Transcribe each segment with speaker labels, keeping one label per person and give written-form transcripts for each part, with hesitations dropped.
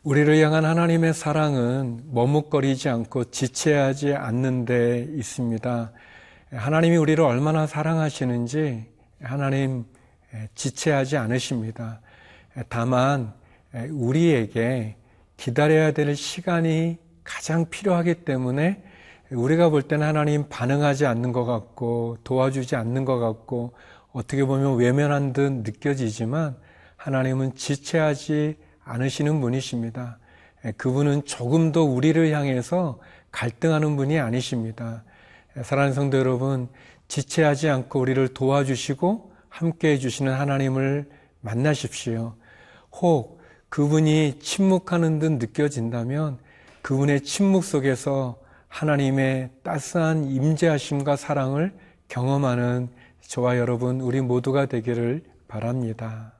Speaker 1: 우리를 향한 하나님의 사랑은 머뭇거리지 않고 지체하지 않는 데 있습니다. 하나님이 우리를 얼마나 사랑하시는지 하나님 지체하지 않으십니다. 다만 우리에게 기다려야 될 시간이 가장 필요하기 때문에 우리가 볼 때는 하나님 반응하지 않는 것 같고 도와주지 않는 것 같고 어떻게 보면 외면한 듯 느껴지지만 하나님은 지체하지 않으시는 분이십니다. 그분은 조금도 우리를 향해서 갈등하는 분이 아니십니다. 사랑하는 성도 여러분, 지체하지 않고 우리를 도와주시고 함께 해주시는 하나님을 만나십시오. 혹 그분이 침묵하는 듯 느껴진다면 그분의 침묵 속에서 하나님의 따스한 임재하심과 사랑을 경험하는 저와 여러분 우리 모두가 되기를 바랍니다.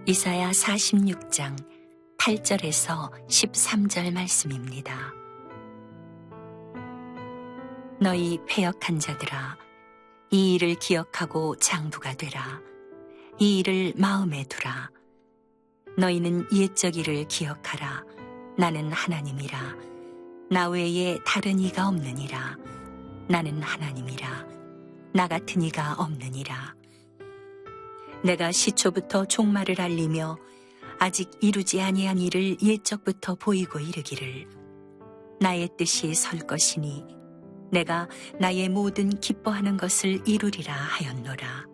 Speaker 2: 이사야 46장 8절에서 13절 말씀입니다. 너희 패역한 자들아, 이 일을 기억하고 장부가 되라. 이 일을 마음에 두라. 너희는 옛적 일을 기억하라. 나는 하나님이라. 나 외에 다른 이가 없느니라. 나는 하나님이라. 나 같은 이가 없느니라. 내가 시초부터 종말을 알리며 아직 이루지 아니한 일을 옛적부터 보이고 이르기를 나의 뜻이 설 것이니 내가 나의 모든 기뻐하는 것을 이루리라 하였노라.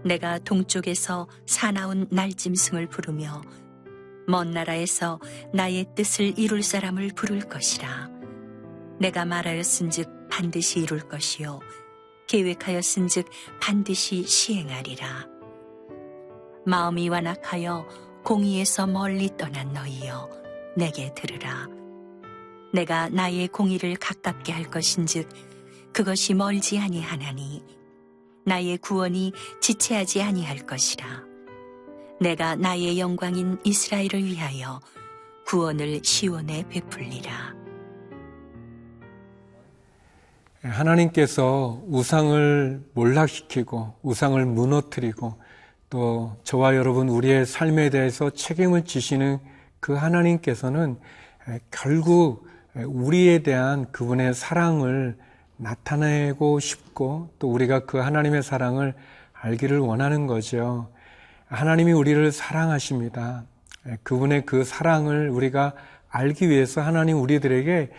Speaker 2: 내가 동쪽에서 사나운 날짐승을 부르며 먼 나라에서 나의 뜻을 이룰 사람을 부를 것이라. 내가 말하였은즉 반드시 이룰 것이요 계획하였은즉 반드시 시행하리라. 마음이 완악하여 공의에서 멀리 떠난 너희여, 내게 들으라. 내가 나의 공의를 가깝게 할 것인즉 그것이 멀지 아니하나니 나의 구원이 지체하지 아니할 것이라. 내가 나의 영광인 이스라엘을 위하여 구원을 시온에 베풀리라.
Speaker 1: 하나님께서 우상을 몰락시키고 우상을 무너뜨리고 또 저와 여러분 우리의 삶에 대해서 책임을 지시는 그 하나님께서는 결국 우리에 대한 그분의 사랑을 나타내고 싶고 또 우리가 그 하나님의 사랑을 알기를 원하는 거죠. 하나님이 우리를 사랑하십니다. 그분의 그 사랑을 우리가 알기 위해서 하나님 우리들에게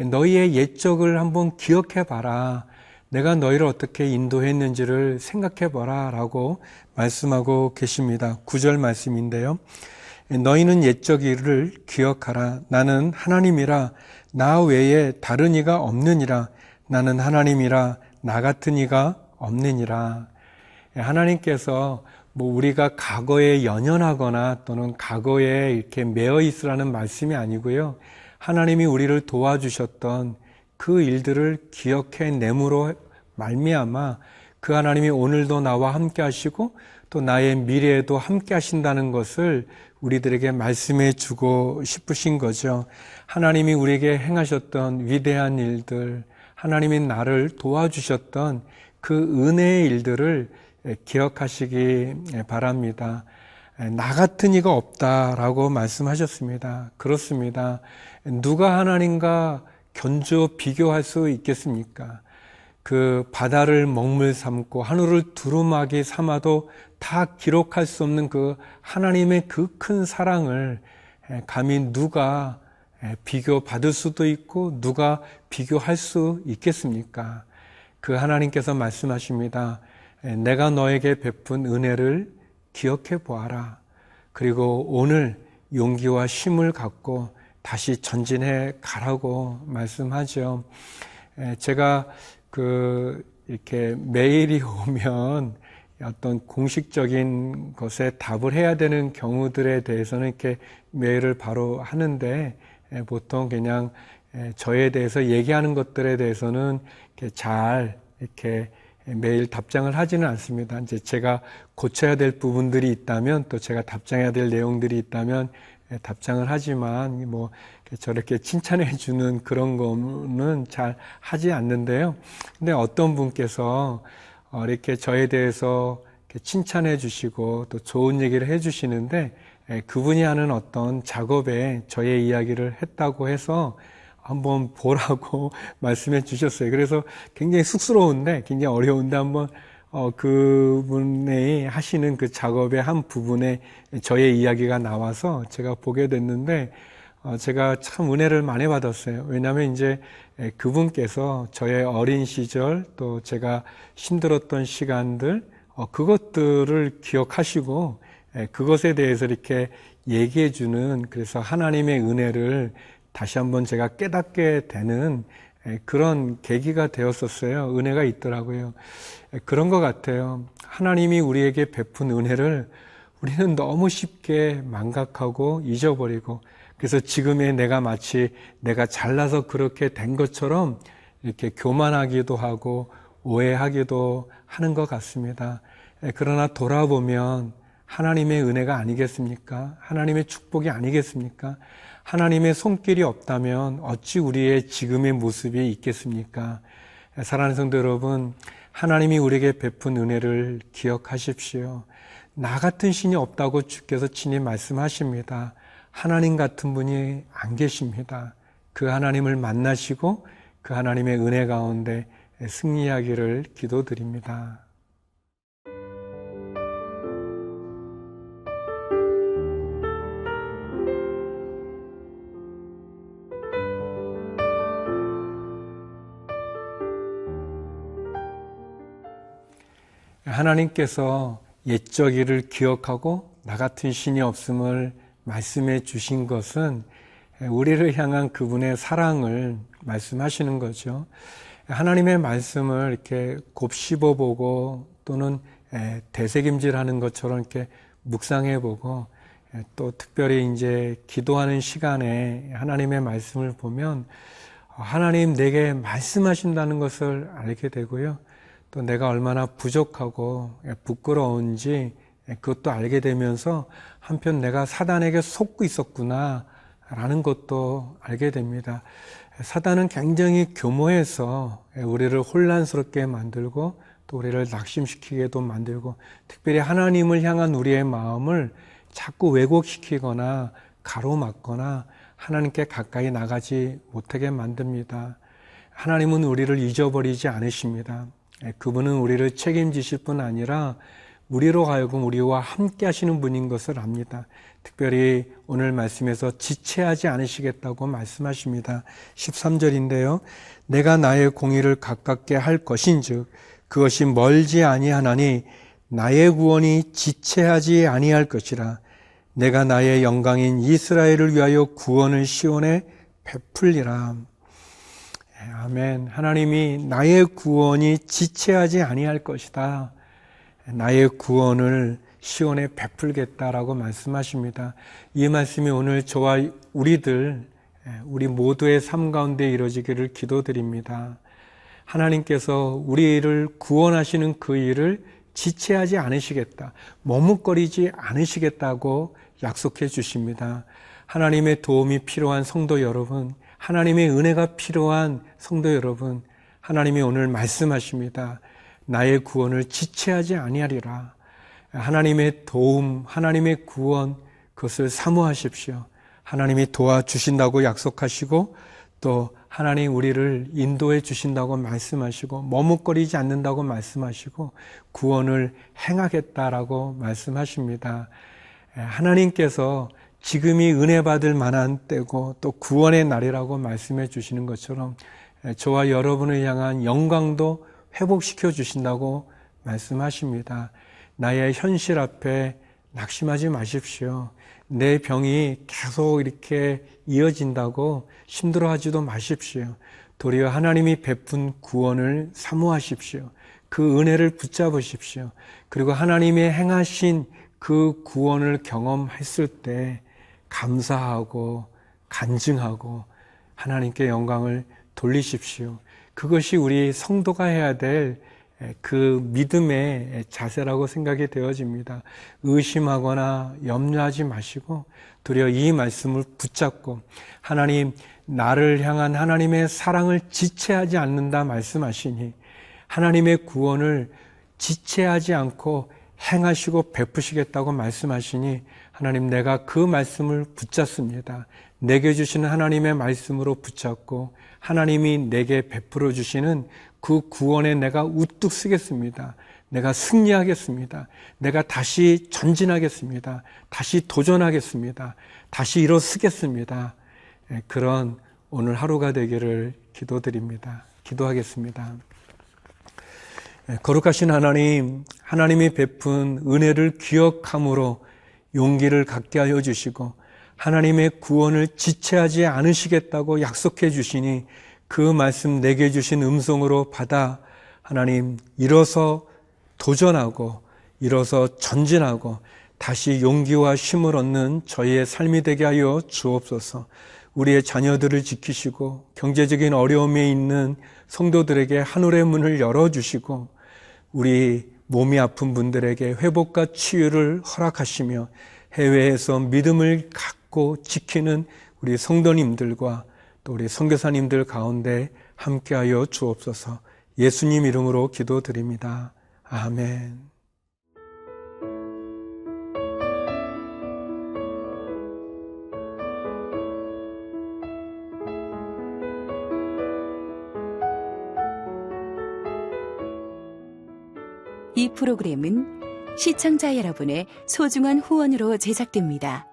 Speaker 1: 너희의 옛적을 한번 기억해 봐라. 내가 너희를 어떻게 인도했는지를 생각해 봐라 라고 말씀하고 계십니다. 9절 말씀인데요. 너희는 옛적 일을 기억하라. 나는 하나님이라. 나 외에 다른 이가 없느니라. 나는 하나님이라. 나 같은 이가 없느니라. 하나님께서 우리가 과거에 연연하거나 또는 과거에 이렇게 매어 있으라는 말씀이 아니고요. 하나님이 우리를 도와주셨던 그 일들을 기억해 내므로 말미암아 그 하나님이 오늘도 나와 함께 하시고 또 나의 미래에도 함께 하신다는 것을 우리들에게 말씀해 주고 싶으신 거죠. 하나님이 우리에게 행하셨던 위대한 일들, 하나님이 나를 도와주셨던 그 은혜의 일들을 기억하시기 바랍니다. 나 같은 이가 없다라고 말씀하셨습니다. 그렇습니다. 누가 하나님과 견주어 비교할 수 있겠습니까? 그 바다를 먹물 삼고 하늘을 두루마기 삼아도 다 기록할 수 없는 그 하나님의 그 큰 사랑을 감히 누가 비교받을 수도 있고 누가 비교할 수 있겠습니까? 그 하나님께서 말씀하십니다. 내가 너에게 베푼 은혜를 기억해 보아라. 그리고 오늘 용기와 힘을 갖고 다시 전진해 가라고 말씀하죠. 제가 이렇게 메일이 오면 어떤 공식적인 것에 답을 해야 되는 경우들에 대해서는 이렇게 메일을 바로 하는데 보통 그냥 저에 대해서 얘기하는 것들에 대해서는 이렇게 매일 답장을 하지는 않습니다. 이제 제가 고쳐야 될 부분들이 있다면 또 제가 답장해야 될 내용들이 있다면 답장을 하지만 뭐 저렇게 칭찬해 주는 그런 거는 잘 하지 않는데요. 근데 어떤 분께서 이렇게 저에 대해서 칭찬해 주시고 또 좋은 얘기를 해 주시는데 그분이 하는 어떤 작업에 저의 이야기를 했다고 해서 한번 보라고 말씀해 주셨어요. 그래서 굉장히 쑥스러운데 굉장히 어려운데 한번 그분이 하시는 그 작업의 한 부분에 저의 이야기가 나와서 제가 보게 됐는데 제가 참 은혜를 많이 받았어요. 왜냐하면 이제 그분께서 저의 어린 시절 또 제가 힘들었던 시간들 그것들을 기억하시고 그것에 대해서 이렇게 얘기해 주는 그래서 하나님의 은혜를 다시 한번 제가 깨닫게 되는 그런 계기가 되었었어요. 은혜가 있더라고요. 그런 것 같아요. 하나님이 우리에게 베푼 은혜를 우리는 너무 쉽게 망각하고 잊어버리고 그래서 지금의 내가 마치 내가 잘나서 그렇게 된 것처럼 이렇게 교만하기도 하고 오해하기도 하는 것 같습니다. 그러나 돌아보면 하나님의 은혜가 아니겠습니까? 하나님의 축복이 아니겠습니까? 하나님의 손길이 없다면 어찌 우리의 지금의 모습이 있겠습니까? 사랑하는 성도 여러분, 하나님이 우리에게 베푼 은혜를 기억하십시오. 나 같은 신이 없다고 주께서 친히 말씀하십니다. 하나님 같은 분이 안 계십니다. 그 하나님을 만나시고 그 하나님의 은혜 가운데 승리하기를 기도드립니다. 하나님께서 옛적 일을 기억하고 나 같은 신이 없음을 말씀해 주신 것은 우리를 향한 그분의 사랑을 말씀하시는 거죠. 하나님의 말씀을 이렇게 곱씹어 보고 또는 되새김질하는 것처럼 이렇게 묵상해 보고 또 특별히 이제 기도하는 시간에 하나님의 말씀을 보면 하나님 내게 말씀하신다는 것을 알게 되고요. 또 내가 얼마나 부족하고 부끄러운지 그것도 알게 되면서 한편 내가 사단에게 속고 있었구나 라는 것도 알게 됩니다. 사단은 굉장히 교모해서 우리를 혼란스럽게 만들고 또 우리를 낙심시키게도 만들고 특별히 하나님을 향한 우리의 마음을 자꾸 왜곡시키거나 가로막거나 하나님께 가까이 나가지 못하게 만듭니다. 하나님은 우리를 잊어버리지 않으십니다. 그분은 우리를 책임지실 뿐 아니라 우리로 하여금 우리와 함께 하시는 분인 것을 압니다. 특별히 오늘 말씀에서 지체하지 않으시겠다고 말씀하십니다. 13절인데요. 내가 나의 공의를 가깝게 할 것인즉 그것이 멀지 아니하나니 나의 구원이 지체하지 아니할 것이라. 내가 나의 영광인 이스라엘을 위하여 구원을 시온에 베풀리라. 아멘. 하나님이 나의 구원이 지체하지 아니할 것이다. 나의 구원을 시온에 베풀겠다라고 말씀하십니다. 이 말씀이 오늘 저와 우리 모두의 삶 가운데 이루어지기를 기도드립니다. 하나님께서 우리를 구원하시는 그 일을 지체하지 않으시겠다. 머뭇거리지 않으시겠다고 약속해 주십니다. 하나님의 도움이 필요한 성도 여러분, 하나님의 은혜가 필요한 성도 여러분, 하나님이 오늘 말씀하십니다. 나의 구원을 지체하지 아니하리라. 하나님의 도움, 하나님의 구원, 그것을 사모하십시오. 하나님이 도와주신다고 약속하시고 또 하나님 우리를 인도해 주신다고 말씀하시고 머뭇거리지 않는다고 말씀하시고 구원을 행하겠다라고 말씀하십니다. 하나님께서 지금이 은혜 받을 만한 때고 또 구원의 날이라고 말씀해 주시는 것처럼 저와 여러분을 향한 영광도 회복시켜 주신다고 말씀하십니다. 나의 현실 앞에 낙심하지 마십시오. 내 병이 계속 이렇게 이어진다고 힘들어하지도 마십시오. 도리어 하나님이 베푼 구원을 사모하십시오. 그 은혜를 붙잡으십시오. 그리고 하나님이 행하신 그 구원을 경험했을 때 감사하고 간증하고 하나님께 영광을 돌리십시오. 그것이 우리 성도가 해야 될 그 믿음의 자세라고 생각이 되어집니다. 의심하거나 염려하지 마시고 도리어 이 말씀을 붙잡고 하나님, 나를 향한 하나님의 사랑을 지체하지 않는다 말씀하시니 하나님의 구원을 지체하지 않고 행하시고 베푸시겠다고 말씀하시니 하나님, 내가 그 말씀을 붙잡습니다. 내게 주시는 하나님의 말씀으로 붙잡고 하나님이 내게 베풀어 주시는 그 구원에 내가 우뚝 서겠습니다. 내가 승리하겠습니다. 내가 다시 전진하겠습니다. 다시 도전하겠습니다. 다시 일어서겠습니다. 그런 오늘 하루가 되기를 기도드립니다. 기도하겠습니다. 거룩하신 하나님, 하나님이 베푼 은혜를 기억함으로 용기를 갖게 하여 주시고 하나님의 구원을 지체하지 않으시겠다고 약속해 주시니 그 말씀 내게 주신 음성으로 받아 하나님, 일어서 도전하고 일어서 전진하고 다시 용기와 힘을 얻는 저희의 삶이 되게 하여 주옵소서. 우리의 자녀들을 지키시고 경제적인 어려움에 있는 성도들에게 하늘의 문을 열어주시고 우리 몸이 아픈 분들에게 회복과 치유를 허락하시며 해외에서 믿음을 갖고 지키는 우리 성도님들과 또 우리 선교사님들 가운데 함께하여 주옵소서. 예수님 이름으로 기도드립니다. 아멘.
Speaker 3: 이 프로그램은 시청자 여러분의 소중한 후원으로 제작됩니다.